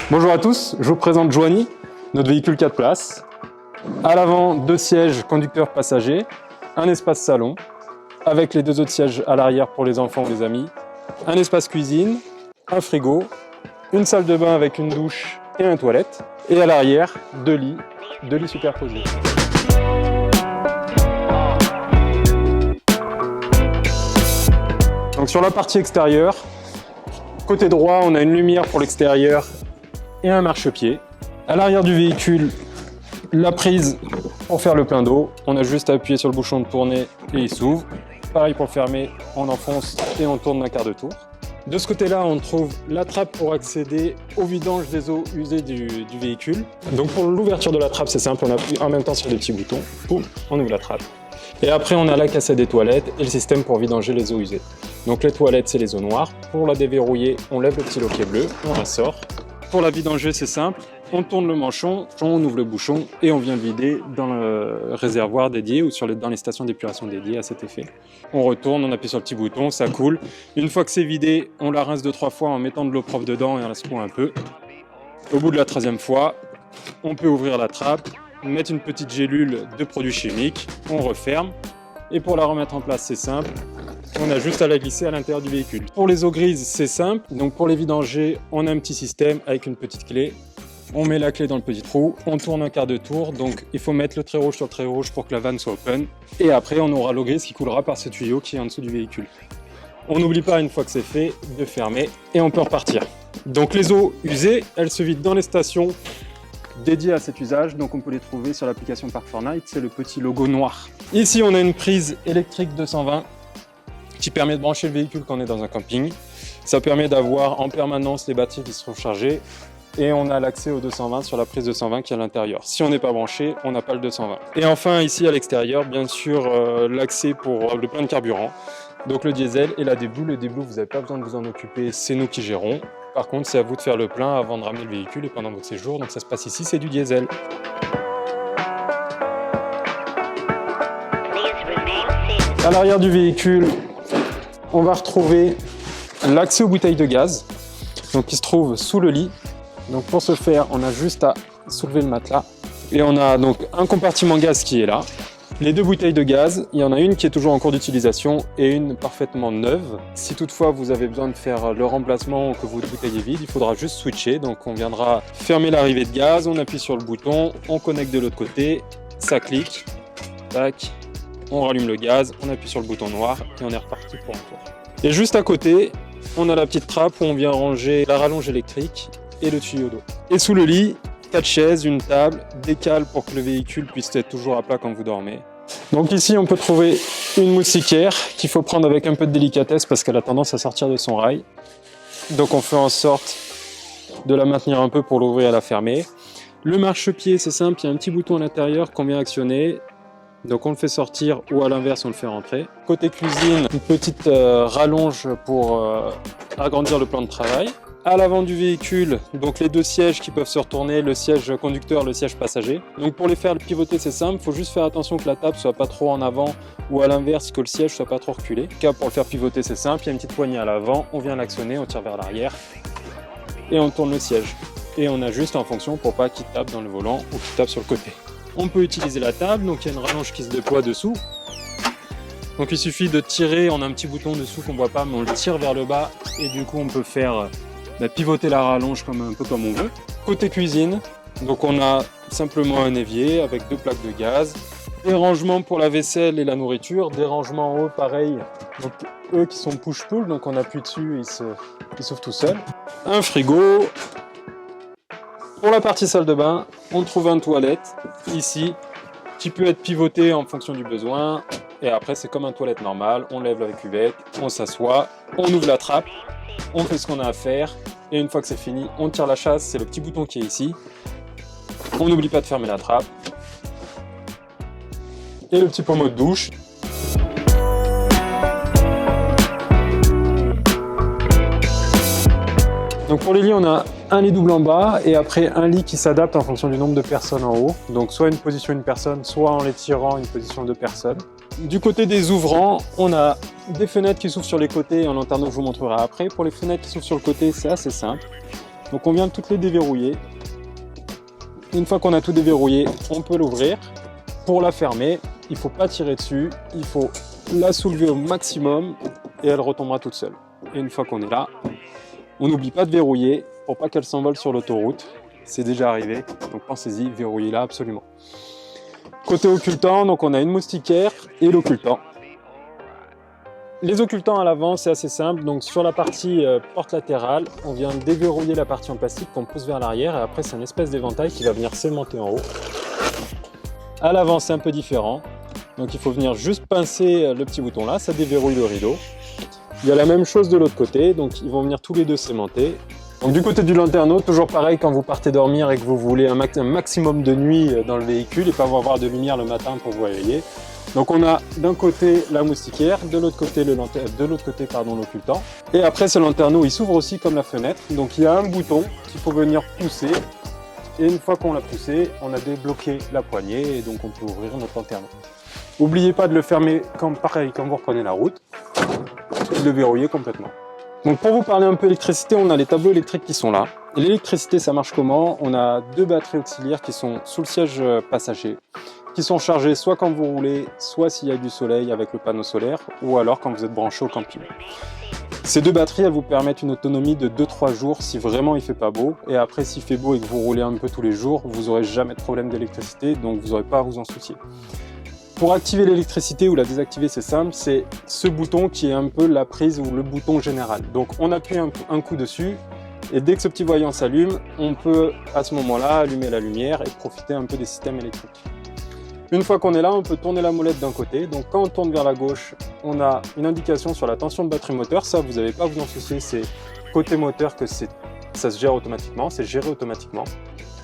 Bonjour à tous, je vous présente Joanie, notre véhicule 4 places. À l'avant, 2 sièges conducteurs passagers, un espace salon, avec les 2 autres sièges à l'arrière pour les enfants ou les amis, un espace cuisine, un frigo, une salle de bain avec une douche et une toilette, et à l'arrière, 2 lits superposés. Donc sur la partie extérieure, côté droit, on a une lumière pour l'extérieur et un marchepied. À l'arrière du véhicule, la prise pour faire le plein d'eau. On a juste à appuyer sur le bouchon de tournée et il s'ouvre. Pareil pour le fermer, on enfonce et on tourne d'un quart de tour. De ce côté-là, on trouve la trappe pour accéder au vidange des eaux usées du véhicule. Donc pour l'ouverture de la trappe, c'est simple, on appuie en même temps sur les petits boutons. Poum, on ouvre la trappe. Et après, on a la cassette des toilettes et le système pour vidanger les eaux usées. Donc les toilettes, c'est les eaux noires. Pour la déverrouiller, on lève le petit loquet bleu, on la sort. Pour la vidanger, c'est simple. On tourne le manchon, on ouvre le bouchon et on vient vider dans le réservoir dédié ou dans les stations d'épuration dédiées à cet effet. On retourne, on appuie sur le petit bouton, ça coule. Une fois que c'est vidé, on la rince 2-3 fois en mettant de l'eau propre dedans et en la secouant un peu. Au bout de la 13e fois, on peut ouvrir la trappe, mettre une petite gélule de produits chimiques, on referme. Et pour la remettre en place, c'est simple. On a juste à la glisser à l'intérieur du véhicule. Pour les eaux grises, c'est simple. Donc pour les vidanger, on a un petit système avec une petite clé. On met la clé dans le petit trou, on tourne un quart de tour. Donc il faut mettre le trait rouge sur le trait rouge pour que la vanne soit open. Et après, on aura l'eau grise qui coulera par ce tuyau qui est en dessous du véhicule. On n'oublie pas, une fois que c'est fait, de fermer et on peut repartir. Donc les eaux usées, elles se vident dans les stations dédiées à cet usage. Donc on peut les trouver sur l'application Park4Night, c'est le petit logo noir. Ici, on a une prise électrique 220 qui permet de brancher le véhicule quand on est dans un camping. Ça permet d'avoir en permanence les batteries qui seront chargées et on a l'accès au 220 sur la prise 220 qui est à l'intérieur. Si on n'est pas branché, on n'a pas le 220. Et enfin ici à l'extérieur, bien sûr, l'accès pour le plein de carburant. Donc le diesel et la déblue. Le déblue, vous n'avez pas besoin de vous en occuper, c'est nous qui gérons. Par contre, c'est à vous de faire le plein avant de ramener le véhicule et pendant votre séjour. Donc ça se passe ici, c'est du diesel. À l'arrière du véhicule, on va retrouver l'accès aux bouteilles de gaz, donc qui se trouve sous le lit. Donc pour ce faire, on a juste à soulever le matelas et on a donc un compartiment gaz qui est là. Les 2 bouteilles de gaz, il y en a une qui est toujours en cours d'utilisation et une parfaitement neuve. Si toutefois vous avez besoin de faire le remplacement ou que votre bouteille est vide, il faudra juste switcher. Donc on viendra fermer l'arrivée de gaz, on appuie sur le bouton, on connecte de l'autre côté, ça clique, tac. On rallume le gaz, on appuie sur le bouton noir et on est reparti pour un tour. Et juste à côté, on a la petite trappe où on vient ranger la rallonge électrique et le tuyau d'eau. Et sous le lit, 4 chaises, une table, des cales pour que le véhicule puisse être toujours à plat quand vous dormez. Donc ici, on peut trouver une moustiquaire qu'il faut prendre avec un peu de délicatesse parce qu'elle a tendance à sortir de son rail. Donc on fait en sorte de la maintenir un peu pour l'ouvrir et la fermer. Le marchepied, c'est simple, il y a un petit bouton à l'intérieur qu'on vient actionner. Donc on le fait sortir ou à l'inverse on le fait rentrer. Côté cuisine, une petite rallonge pour agrandir le plan de travail. À l'avant du véhicule, donc les 2 sièges qui peuvent se retourner, le siège conducteur, le siège passager. Donc pour les faire pivoter, c'est simple, il faut juste faire attention que la table soit pas trop en avant ou à l'inverse que le siège soit pas trop reculé. En tout cas, pour le faire pivoter, c'est simple, il y a une petite poignée à l'avant, on vient l'actionner, on tire vers l'arrière et on tourne le siège. Et on ajuste en fonction pour pas qu'il tape dans le volant ou qu'il tape sur le côté. On peut utiliser la table, donc il y a une rallonge qui se déploie dessous. Donc il suffit de tirer, on a un petit bouton dessous qu'on ne voit pas, mais on le tire vers le bas et du coup on peut faire pivoter la rallonge un peu comme on veut. Côté cuisine, donc on a simplement un évier avec 2 plaques de gaz, des rangements pour la vaisselle et la nourriture, des rangements en haut pareil, donc eux qui sont push-pull, donc on appuie dessus et ils s'ouvrent tout seuls. Un frigo. Pour la partie salle de bain, on trouve une toilette ici qui peut être pivotée en fonction du besoin. Et après, c'est comme une toilette normale. On lève la cuvette, on s'assoit, on ouvre la trappe, on fait ce qu'on a à faire. Et une fois que c'est fini, on tire la chasse. C'est le petit bouton qui est ici. On n'oublie pas de fermer la trappe. Et le petit pommeau de douche. Donc pour les lits, on a un lit double en bas et après un lit qui s'adapte en fonction du nombre de personnes en haut. Donc soit une position une personne, soit en les tirant une position deux personnes. Du côté des ouvrants, on a des fenêtres qui s'ouvrent sur les côtés, un lanterneau que je vous montrerai après. Pour les fenêtres qui s'ouvrent sur le côté, c'est assez simple. Donc on vient de toutes les déverrouiller. Une fois qu'on a tout déverrouillé, on peut l'ouvrir. Pour la fermer, il ne faut pas tirer dessus, il faut la soulever au maximum et elle retombera toute seule. Et une fois qu'on est là, on n'oublie pas de verrouiller pour pas qu'elle s'envole sur l'autoroute. C'est déjà arrivé, donc pensez-y, verrouillez-la absolument. Côté occultant, donc on a une moustiquaire et l'occultant. Les occultants à l'avant, c'est assez simple. Donc sur la partie porte latérale, on vient déverrouiller la partie en plastique qu'on pousse vers l'arrière et après c'est une espèce d'éventail qui va venir s'aimanter en haut. À l'avant, c'est un peu différent. Donc il faut venir juste pincer le petit bouton là, ça déverrouille le rideau. Il y a la même chose de l'autre côté, donc ils vont venir tous les deux s'aimanter. Donc du côté du lanterneau, toujours pareil, quand vous partez dormir et que vous voulez un maximum de nuit dans le véhicule et pas avoir de lumière le matin pour vous réveiller. Donc on a d'un côté la moustiquaire, de l'autre côté l'occultant. Et après ce lanterneau, il s'ouvre aussi comme la fenêtre. Donc il y a un bouton qu'il faut venir pousser. Et une fois qu'on l'a poussé, on a débloqué la poignée et donc on peut ouvrir notre lanterneau. N'oubliez pas de le fermer comme vous reprenez la route et de le verrouiller complètement. Donc pour vous parler un peu électricité, on a les tableaux électriques qui sont là. L'électricité, ça marche comment? On a deux batteries auxiliaires qui sont sous le siège passager, qui sont chargées soit quand vous roulez, soit s'il y a du soleil avec le panneau solaire, ou alors quand vous êtes branché au camping. Ces deux batteries, elles vous permettent une autonomie de 2-3 jours si vraiment il fait pas beau. Et après, s'il fait beau et que vous roulez un peu tous les jours, vous n'aurez jamais de problème d'électricité, donc vous n'aurez pas à vous en soucier. Pour activer l'électricité ou la désactiver, c'est simple, c'est ce bouton qui est un peu la prise ou le bouton général. Donc on appuie un coup dessus et dès que ce petit voyant s'allume, on peut à ce moment-là allumer la lumière et profiter un peu des systèmes électriques. Une fois qu'on est là, on peut tourner la molette d'un côté. Donc quand on tourne vers la gauche, on a une indication sur la tension de batterie moteur. Ça, vous n'avez pas à vous en soucier, c'est côté moteur que ça se gère automatiquement, c'est géré automatiquement.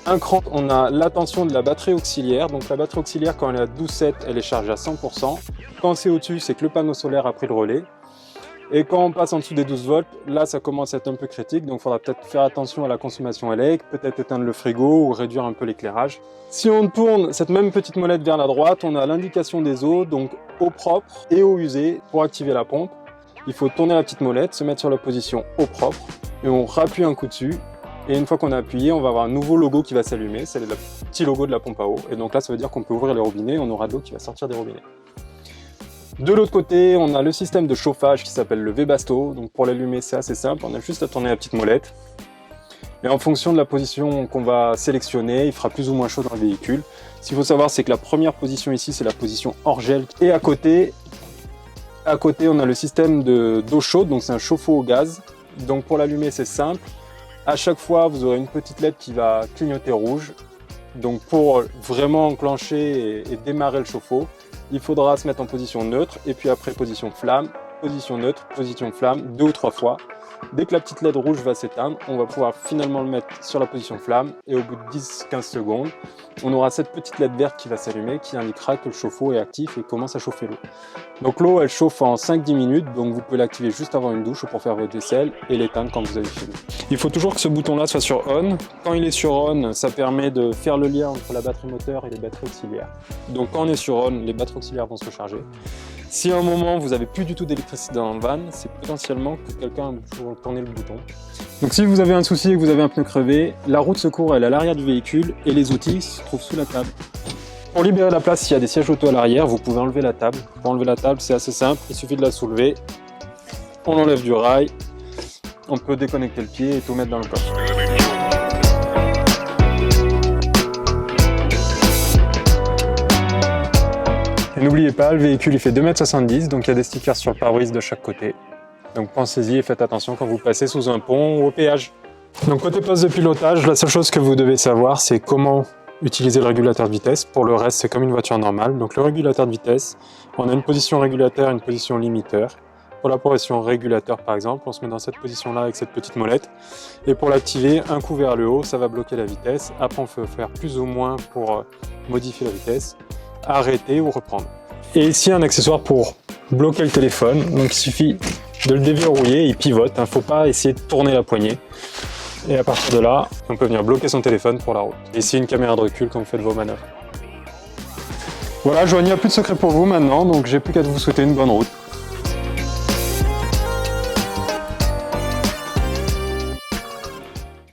Un cran, on a la tension de la batterie auxiliaire. Donc la batterie auxiliaire, quand elle est à 12,7, elle est chargée à 100%. Quand c'est au-dessus, c'est que le panneau solaire a pris le relais. Et quand on passe en dessous des 12 volts, là ça commence à être un peu critique, donc il faudra peut-être faire attention à la consommation électrique, peut-être éteindre le frigo ou réduire un peu l'éclairage. Si on tourne cette même petite molette vers la droite, on a l'indication des eaux, donc eau propre et eau usée. Pour activer la pompe, il faut tourner la petite molette, se mettre sur la position eau propre, et on rappuie un coup dessus. Et une fois qu'on a appuyé, on va avoir un nouveau logo qui va s'allumer, c'est le petit logo de la pompe à eau. Et donc là, ça veut dire qu'on peut ouvrir les robinets, on aura de l'eau qui va sortir des robinets. De l'autre côté, on a le système de chauffage qui s'appelle le Webasto. Donc pour l'allumer, c'est assez simple, on a juste à tourner la petite molette. Et en fonction de la position qu'on va sélectionner, il fera plus ou moins chaud dans le véhicule. Ce qu'il faut savoir, c'est que la première position ici, c'est la position hors gel. Et à côté, on a le système d'eau chaude, donc c'est un chauffe-eau au gaz. Donc pour l'allumer, c'est simple. À chaque fois, vous aurez une petite LED qui va clignoter rouge. Donc pour vraiment enclencher et démarrer le chauffe-eau, il faudra se mettre en position neutre et puis après position flamme, position neutre, position flamme, 2 ou 3 fois. Dès que la petite LED rouge va s'éteindre, on va pouvoir finalement le mettre sur la position flamme et au bout de 10-15 secondes, on aura cette petite LED verte qui va s'allumer qui indiquera que le chauffe-eau est actif et commence à chauffer l'eau. Donc l'eau, elle chauffe en 5-10 minutes, donc vous pouvez l'activer juste avant une douche ou pour faire votre vaisselle et l'éteindre quand vous avez fini. Il faut toujours que ce bouton-là soit sur on. Quand il est sur on, ça permet de faire le lien entre la batterie moteur et les batteries auxiliaires. Donc quand on est sur on, les batteries auxiliaires vont se recharger. Si à un moment vous n'avez plus du tout d'électricité dans le van, c'est potentiellement que quelqu'un a tourné le bouton. Donc si vous avez un souci et que vous avez un pneu crevé, la roue de secours elle est à l'arrière du véhicule et les outils se trouvent sous la table. Pour libérer la place, s'il y a des sièges auto à l'arrière, vous pouvez enlever la table. Pour enlever la table, c'est assez simple, il suffit de la soulever, on enlève du rail, on peut déconnecter le pied et tout mettre dans le coffre. Et n'oubliez pas, le véhicule il fait 2,70 m, donc il y a des stickers sur le pare-brise de chaque côté. Donc pensez-y et faites attention quand vous passez sous un pont ou au péage. Donc côté poste de pilotage, la seule chose que vous devez savoir, c'est comment utiliser le régulateur de vitesse. Pour le reste, c'est comme une voiture normale. Donc le régulateur de vitesse, on a une position régulateur et une position limiteur. Pour la position régulateur par exemple, on se met dans cette position-là avec cette petite molette. Et pour l'activer, un coup vers le haut, ça va bloquer la vitesse. Après, on peut faire plus ou moins pour modifier la vitesse, arrêter ou reprendre. Et ici, un accessoire pour bloquer le téléphone. Donc il suffit de le déverrouiller, il pivote. Il ne faut pas essayer de tourner la poignée. Et à partir de là, on peut venir bloquer son téléphone pour la route. Ici, une caméra de recul quand vous faites vos manœuvres. Voilà, Joanie, il n'y a plus de secret pour vous maintenant, donc j'ai plus qu'à vous souhaiter une bonne route.